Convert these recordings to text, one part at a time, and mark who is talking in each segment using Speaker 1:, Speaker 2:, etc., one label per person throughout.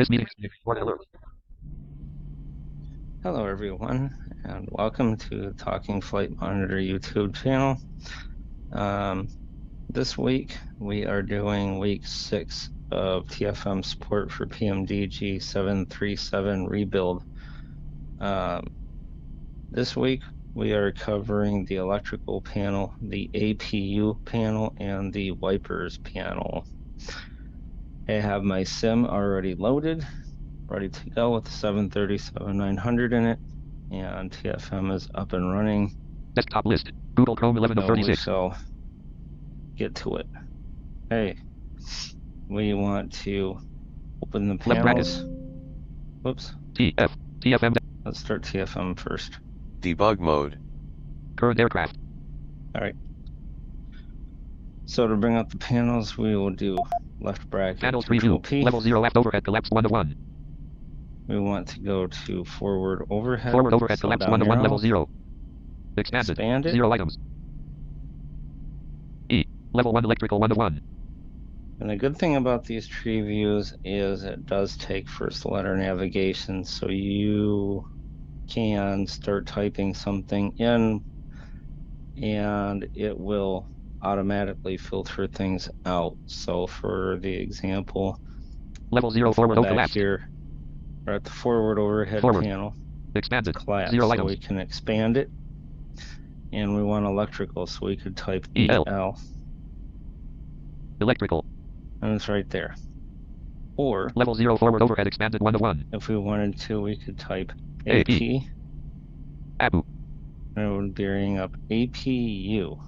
Speaker 1: This meeting is being recorded. Alert.
Speaker 2: Hello everyone, and welcome to Talking Flight Monitor YouTube channel. This week we are doing week 6 of TFM support for PMDG 737 rebuild. This week we are covering the electrical panel, the APU panel, and the wipers panel. I have my sim already loaded, ready to go with the 737-900 in it, and TFM is up and running.
Speaker 1: Desktop list. Google Chrome 11 of 36.
Speaker 2: We shall get to it. Hey, we want to open the panels. Whoops.
Speaker 1: TFM.
Speaker 2: Let's start TFM first.
Speaker 3: Debug mode.
Speaker 1: Current aircraft.
Speaker 2: All right. So to bring up the panels, we will do left bracket.
Speaker 1: Panels preview.
Speaker 2: P.
Speaker 1: Level 0 aft overhead collapse 1 to 1.
Speaker 2: We want to go to forward overhead.
Speaker 1: Forward overhead collapse 1 to 1 level 0. Expanded.
Speaker 2: Expand it.
Speaker 1: 0 items. E. Level 1 electrical 1 to 1.
Speaker 2: And the good thing about these tree views is it does take first letter navigation, so you can start typing something in and it will automatically filter things out. So for the example,
Speaker 1: level 0 forward collapse.
Speaker 2: Here we're at the forward overhead panel.
Speaker 1: Expanded.
Speaker 2: Collapse.
Speaker 1: 0
Speaker 2: so
Speaker 1: items.
Speaker 2: we can expand it, and we want electrical, so we could type EL.
Speaker 1: Electrical.
Speaker 2: And it's right there. Or
Speaker 1: level 0 forward overhead expanded 1 to 1.
Speaker 2: If we wanted to, we could type AP.
Speaker 1: APU.
Speaker 2: And it would bring up APU.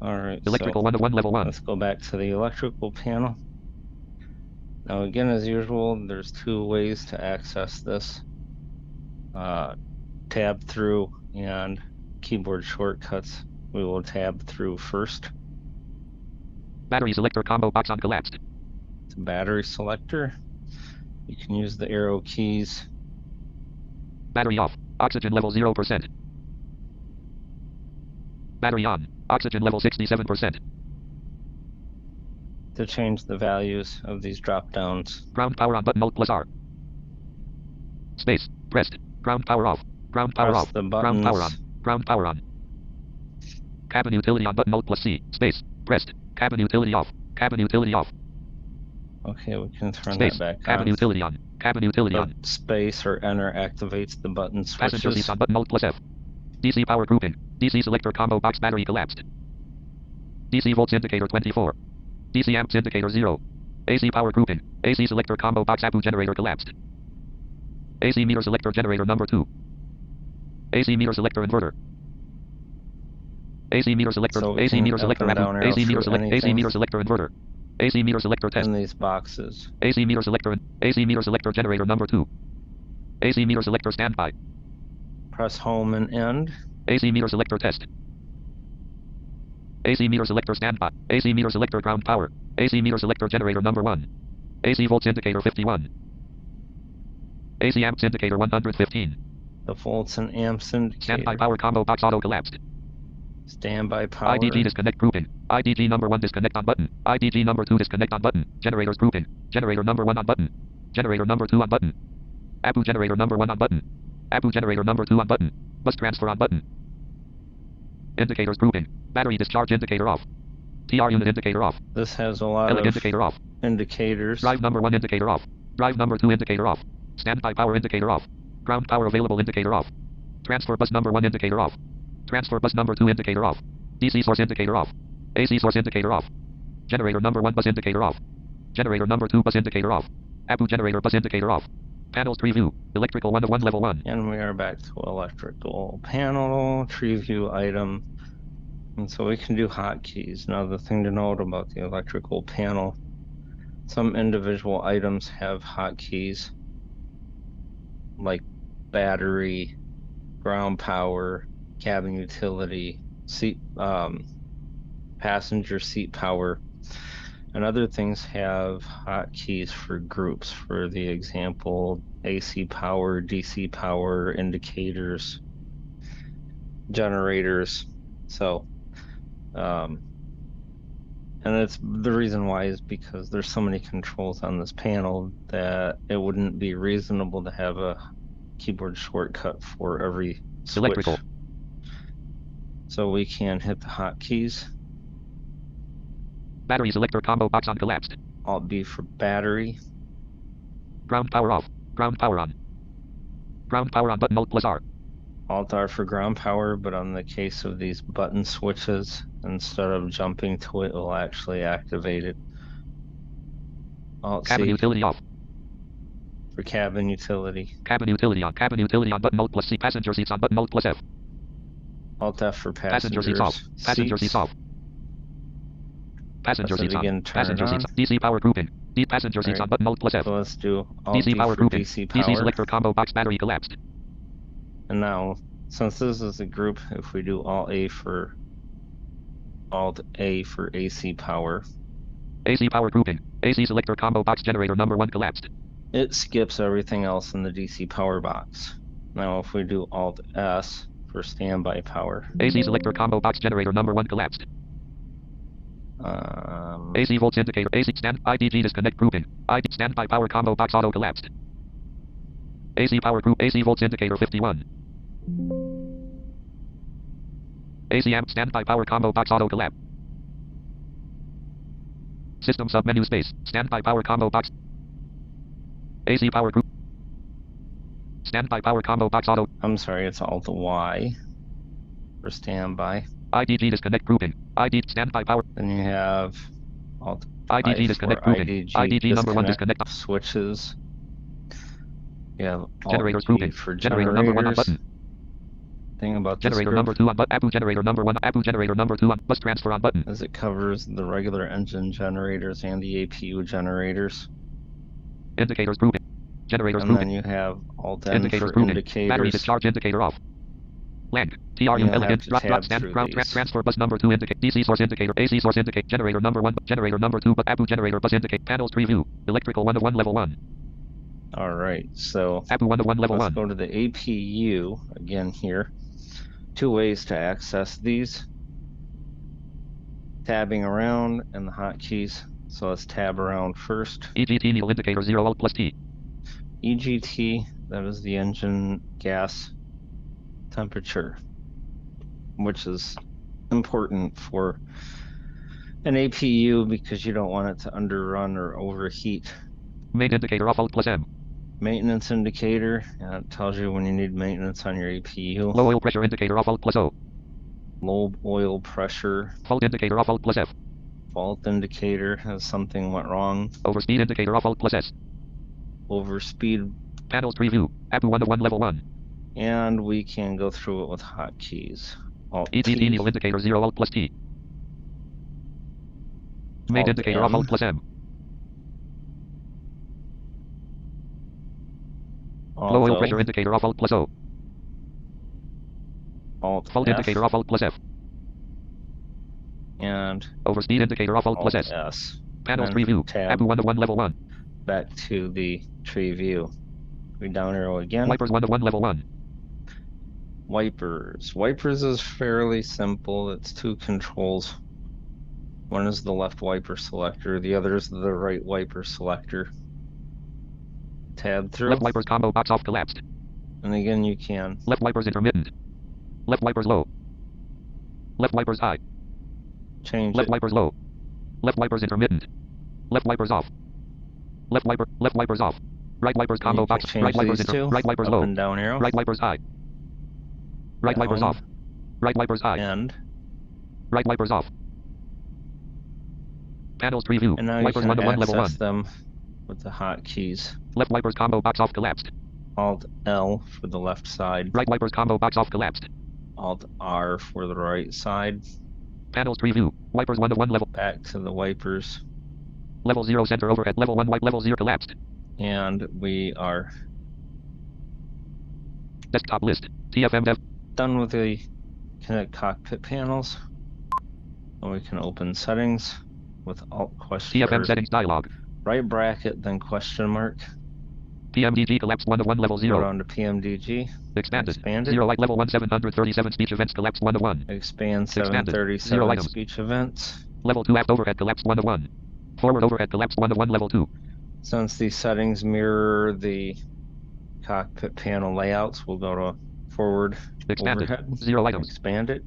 Speaker 2: All right.
Speaker 1: Electrical 1 to 1 level 1.
Speaker 2: Let's go back to the electrical panel. Now again, as usual, there's 2 ways to access this. Tab through and keyboard shortcuts. We will tab through first.
Speaker 1: Battery selector combo box on collapsed.
Speaker 2: It's a battery selector. You can use the arrow keys.
Speaker 1: Battery off. Oxygen level 0%. Battery on. Oxygen level 67%.
Speaker 2: To change the values of these drop downs.
Speaker 1: Ground power on button Alt plus R. Space. Pressed. Ground power off. Ground power off. Ground power on. Ground power on. Cabin utility on button Alt plus C. Space. Pressed. Cabin utility off. Cabin utility off.
Speaker 2: Okay, we can turn
Speaker 1: space.
Speaker 2: That back on.
Speaker 1: Cabin utility on. Cabin utility on.
Speaker 2: Space or enter activates the button switches.
Speaker 1: Passenger seats on button Alt plus F. DC power grouping. DC selector combo box battery collapsed. DC volts indicator 24. DC amps indicator 0. AC power grouping. AC selector combo box APU generator collapsed. AC meter selector generator number 2. AC meter selector inverter. AC meter selector.
Speaker 2: So
Speaker 1: AC meter selector APU. AC meter select. AC meter selector inverter. AC meter selector test.
Speaker 2: In these boxes.
Speaker 1: AC meter selector. AC meter selector generator number 2. AC meter selector standby.
Speaker 2: Press home and end.
Speaker 1: AC meter selector test. AC meter selector standby. AC meter selector ground power. AC meter selector generator number 1. AC volts indicator 51. AC amps indicator 115.
Speaker 2: The volts and amps indicator.
Speaker 1: Standby power combo box auto collapsed.
Speaker 2: Standby power.
Speaker 1: IDG disconnect grouping. IDG number 1 disconnect on button. IDG number 2 disconnect on button. Generators grouping. Generator number 1 on button. Generator number 2 on button. APU generator number 1 on button. APU generator number 2 on button. Bus transfer on button. Indicators grouping. Battery discharge indicator off. TR unit indicator off.
Speaker 2: This has a lot of
Speaker 1: indicator off.
Speaker 2: Indicators.
Speaker 1: Drive number 1 indicator off. Drive number 2 indicator off. Standby power indicator off. Ground power available indicator off. Transfer bus number 1 indicator off. Transfer bus number 2 indicator off. DC source indicator off. AC source indicator off. Generator number 1 bus indicator off. Generator number 2 bus indicator off. APU generator bus indicator off. Panels tree view. Electrical 1 to 1 level 1.
Speaker 2: And we are back to electrical panel, tree view item. And so we can do hotkeys. Now the thing to note about the electrical panel, some individual items have hotkeys like battery, ground power, cabin utility, seat, passenger seat power, and other things have hotkeys for groups. For the example, AC power, DC power, indicators, generators. So And it's the reason why is because there's so many controls on this panel that it wouldn't be reasonable to have a keyboard shortcut for every switch.
Speaker 1: Electrical.
Speaker 2: So we can hit the hotkeys.
Speaker 1: Battery selector combo box on collapsed.
Speaker 2: Alt B for battery.
Speaker 1: Ground power off. Ground power on. Ground power on button Alt plus R.
Speaker 2: Alt R for ground power, but on the case of these button switches, instead of jumping to it, it will actually activate it. Alt
Speaker 1: Cabin
Speaker 2: C
Speaker 1: utility off.
Speaker 2: for cabin utility.
Speaker 1: Cabin utility on. Cabin utility on button Alt plus C. Passenger seats on button Alt plus F.
Speaker 2: Alt F for
Speaker 1: Passenger
Speaker 2: passengers.
Speaker 1: seats off. Passenger seats off. Passenger
Speaker 2: Press it
Speaker 1: seats on.
Speaker 2: again, turn
Speaker 1: Passenger
Speaker 2: it
Speaker 1: seats
Speaker 2: on.
Speaker 1: on. DC power grouping. D passenger seats
Speaker 2: Alright.
Speaker 1: on button Alt plus F.
Speaker 2: So let's do Alt
Speaker 1: DC
Speaker 2: D
Speaker 1: power
Speaker 2: for
Speaker 1: grouping.
Speaker 2: DC power.
Speaker 1: DC selector combo box battery collapsed.
Speaker 2: And now, since this is a group, if we do Alt A for AC power,
Speaker 1: AC power grouping. AC selector combo box generator number 1 collapsed.
Speaker 2: it skips everything else in the DC power box. Now if we do Alt S for standby power.
Speaker 1: AC selector combo box generator number 1 collapsed. AC volts indicator. AC stand IDG disconnect grouping. ID standby power combo box auto collapsed. AC power group. AC volts indicator 51. AC amp standby power combo box auto collapse. System submenu space. Standby power combo box. AC power group. Standby power combo box auto.
Speaker 2: I'm sorry, it's Alt Y for standby.
Speaker 1: IDG disconnect grouping. ID standby power.
Speaker 2: Then you have Alt
Speaker 1: IDG
Speaker 2: I
Speaker 1: disconnect
Speaker 2: for
Speaker 1: grouping. IDG number 1 disconnect.
Speaker 2: Switches. You have Alt
Speaker 1: Generators
Speaker 2: G
Speaker 1: grouping.
Speaker 2: for
Speaker 1: Generator number 1 on
Speaker 2: generators.
Speaker 1: button.
Speaker 2: Thing about this
Speaker 1: Generator
Speaker 2: group
Speaker 1: number 2 on button. APU generator number 1. APU generator number 2 on bus transfer on button.
Speaker 2: is it covers the regular engine generators and the APU generators.
Speaker 1: Indicators grouping. Generators
Speaker 2: And
Speaker 1: grouping.
Speaker 2: then you have Alt N
Speaker 1: Indicators
Speaker 2: for
Speaker 1: grouping.
Speaker 2: indicators.
Speaker 1: Battery discharge indicator off. Lang. TRU
Speaker 2: You'll have
Speaker 1: elegant.
Speaker 2: to
Speaker 1: Drop
Speaker 2: tab
Speaker 1: stand.
Speaker 2: through
Speaker 1: Ground
Speaker 2: these.
Speaker 1: transfer bus number 2 indicate. DC source indicator. AC source indicate. Generator number 1. Generator number 2. But APU generator bus indicate. Panels preview. Electrical 1 of 1 level 1.
Speaker 2: Alright, so
Speaker 1: APU 1 of 1 level
Speaker 2: let's
Speaker 1: 1.
Speaker 2: go to the APU again here. 2 ways to access these. Tabbing around and the hotkeys. So let's tab around first.
Speaker 1: EGT needle indicator 0 Alt plus T.
Speaker 2: EGT, that is the engine gas temperature, which is important for an APU because you don't want it to underrun or overheat.
Speaker 1: Main indicator off Alt plus M.
Speaker 2: Maintenance indicator, it tells you when you need maintenance on your APU.
Speaker 1: Low oil pressure indicator off Alt plus O.
Speaker 2: Low oil pressure.
Speaker 1: Fault indicator off Alt plus F.
Speaker 2: Fault indicator, if something went wrong.
Speaker 1: Overspeed indicator off Alt plus S.
Speaker 2: Overspeed.
Speaker 1: Panels preview. APU 1 of 1 level 1.
Speaker 2: And we can go through it with hotkeys. Alt
Speaker 1: EGT
Speaker 2: T,
Speaker 1: needle indicator 0 Alt plus T. Main
Speaker 2: Alt
Speaker 1: indicator
Speaker 2: M.
Speaker 1: off Alt plus M. Low oil
Speaker 2: Alt
Speaker 1: pressure
Speaker 2: O,
Speaker 1: indicator off Alt plus O.
Speaker 2: Alt
Speaker 1: Fault
Speaker 2: F,
Speaker 1: indicator off Alt plus F.
Speaker 2: and
Speaker 1: Overspeed indicator off Alt plus S.
Speaker 2: S.
Speaker 1: Panels
Speaker 2: And then
Speaker 1: preview.
Speaker 2: tab
Speaker 1: APU 1 of 1 level 1.
Speaker 2: back to the tree view. We down arrow again.
Speaker 1: Wipers 1 of 1 level 1.
Speaker 2: Wipers. Wipers is fairly simple. It's 2 controls. One is the left wiper selector, the other is the right wiper selector. Tab through,
Speaker 1: Left wipers combo box off collapsed.
Speaker 2: and again you can
Speaker 1: Left wipers intermittent. Left wipers low. Left wipers high.
Speaker 2: change
Speaker 1: Left
Speaker 2: it.
Speaker 1: wipers low. Left wipers intermittent. Left wipers off. Left wipers off. Right wipers
Speaker 2: And
Speaker 1: combo
Speaker 2: you can
Speaker 1: box.
Speaker 2: change
Speaker 1: Right wipers
Speaker 2: these two,
Speaker 1: right wipers
Speaker 2: up
Speaker 1: low.
Speaker 2: and down arrow.
Speaker 1: Right wipers high. Right wipers
Speaker 2: Down.
Speaker 1: off. Right wipers high.
Speaker 2: And
Speaker 1: Right wipers off. Panels preview.
Speaker 2: now you
Speaker 1: Wipers
Speaker 2: can
Speaker 1: 1 of 1 level 1.
Speaker 2: access them with the hotkeys.
Speaker 1: Left wipers combo box off collapsed.
Speaker 2: Alt L for the left side.
Speaker 1: Right wipers combo box off collapsed.
Speaker 2: Alt R for the right side.
Speaker 1: Panels preview. Wipers 1 of 1 level.
Speaker 2: Back to the wipers.
Speaker 1: Level 0 center overhead. Level 1 wipe. Level 0 collapsed.
Speaker 2: And we are
Speaker 1: Desktop list. TFM dev.
Speaker 2: done with the Connect cockpit panels. And we can open settings with Alt question
Speaker 1: TFM
Speaker 2: or
Speaker 1: settings dialog.
Speaker 2: right bracket, then question mark.
Speaker 1: PMDG collapsed 1 of 1 level
Speaker 2: Go
Speaker 1: 0.
Speaker 2: down to PMDG.
Speaker 1: Expanded.
Speaker 2: Expanded.
Speaker 1: 0 light level 1 737 speech events collapsed 1 of 1.
Speaker 2: Expand
Speaker 1: Expanded.
Speaker 2: 737
Speaker 1: 0 items.
Speaker 2: speech events.
Speaker 1: Level 2 aft overhead collapsed 1 to 1. Forward overhead collapsed 1 to 1 level 2.
Speaker 2: Since these settings mirror the cockpit panel layouts, we'll go to forward
Speaker 1: Expanded.
Speaker 2: overhead.
Speaker 1: 0 items.
Speaker 2: Expand it.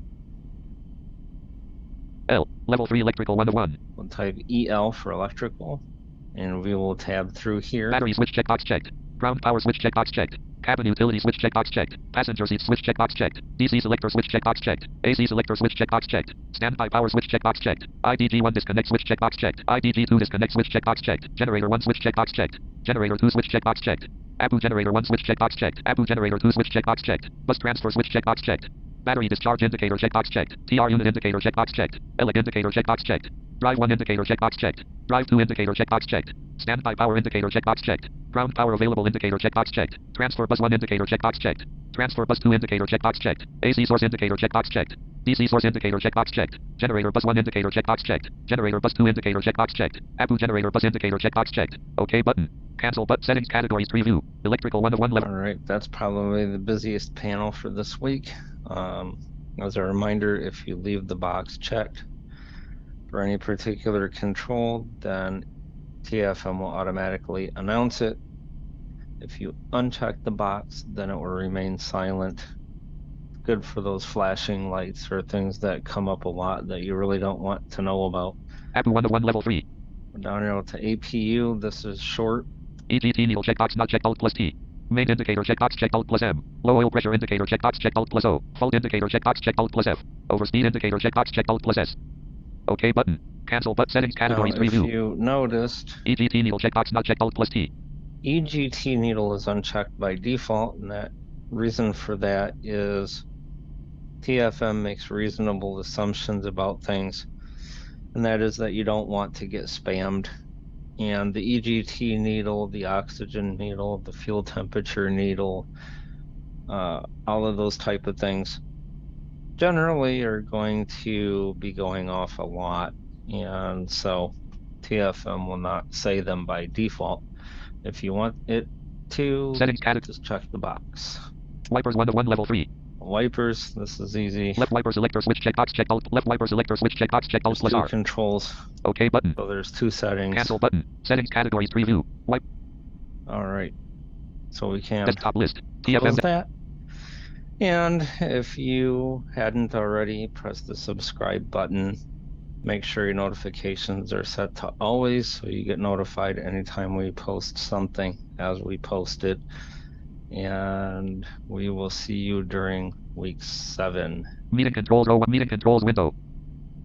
Speaker 1: L. Level 3 electrical 1 to 1.
Speaker 2: We'll type EL for electrical, and we will tab through here.
Speaker 1: Battery switch checkbox checked. Ground power switch checkbox checked. Cabin utility switch checkbox checked. Passenger seat switch checkbox checked. DC selector switch checkbox checked. AC selector switch checkbox checked. Standby power switch checkbox checked. IDG1 disconnect switch checkbox checked. IDG2 disconnect switch checkbox checked. Generator 1 switch checkbox checked. Generator 2 switch checkbox checked. APU generator 1 switch checkbox checked. APU generator 2 switch checkbox checked. Bus transfer switch checkbox checked. Battery discharge indicator checkbox checked. TR unit indicator checkbox checked. ELEC indicator checkbox checked. Drive 1 indicator checkbox checked. Drive 2 indicator checkbox checked. Standby power indicator checkbox checked. Ground power available indicator checkbox checked. Transfer bus 1 indicator checkbox checked. Transfer bus 2 indicator checkbox checked. AC source indicator checkbox checked. DC source indicator checkbox checked. Generator bus 1 indicator checkbox checked. Generator bus 2 indicator checkbox checked. APU generator bus indicator checkbox checked. OK button. Cancel but settings categories preview. Electrical 1 to 1 level.
Speaker 2: All right, that's probably the busiest panel for this week. As a reminder, if you leave the box checked for any particular control, then TFM will automatically announce it. If you uncheck the box, then it will remain silent. Good for those flashing lights or things that come up a lot that you really don't want to know about.
Speaker 1: APU 1 to 1 level 3.
Speaker 2: We're down here to APU. This is short.
Speaker 1: EGT needle checkbox not checked Alt plus T. Main indicator checkbox checked Alt plus M. Low oil pressure indicator checkbox checked Alt plus O. Fault indicator checkbox checked Alt plus F. Overspeed indicator checkbox checked Alt plus S. OK button. Cancel but settings categories
Speaker 2: Now, if
Speaker 1: preview.
Speaker 2: you noticed,
Speaker 1: EGT needle checkbox not checked Alt plus T.
Speaker 2: EGT needle is unchecked by default, and that reason for that is TFM makes reasonable assumptions about things, and that is that you don't want to get spammed. And the EGT needle, the oxygen needle, the fuel temperature needle, all of those type of things generally are going to be going off a lot, and so TFM will not say them by default. If you want it to,
Speaker 1: Settings
Speaker 2: just check the box.
Speaker 1: Wipers 1 to 1 level 3.
Speaker 2: Wipers, this is easy.
Speaker 1: Left wiper selector switch checkbox checked Alt. Left wiper selector switch checkbox checked Alt
Speaker 2: There's
Speaker 1: plus
Speaker 2: two
Speaker 1: R.
Speaker 2: controls.
Speaker 1: OK button.
Speaker 2: So there's two settings.
Speaker 1: Cancel button. Settings categories preview. Wipe.
Speaker 2: All right. So we can
Speaker 1: Desktop list.
Speaker 2: close
Speaker 1: TFM.
Speaker 2: that. And if you hadn't already, press the subscribe button. Make sure your notifications are set to always so you get notified anytime we post something as we post it. And we will see you during week 7.
Speaker 1: Meeting controls row 1. Meeting controls window.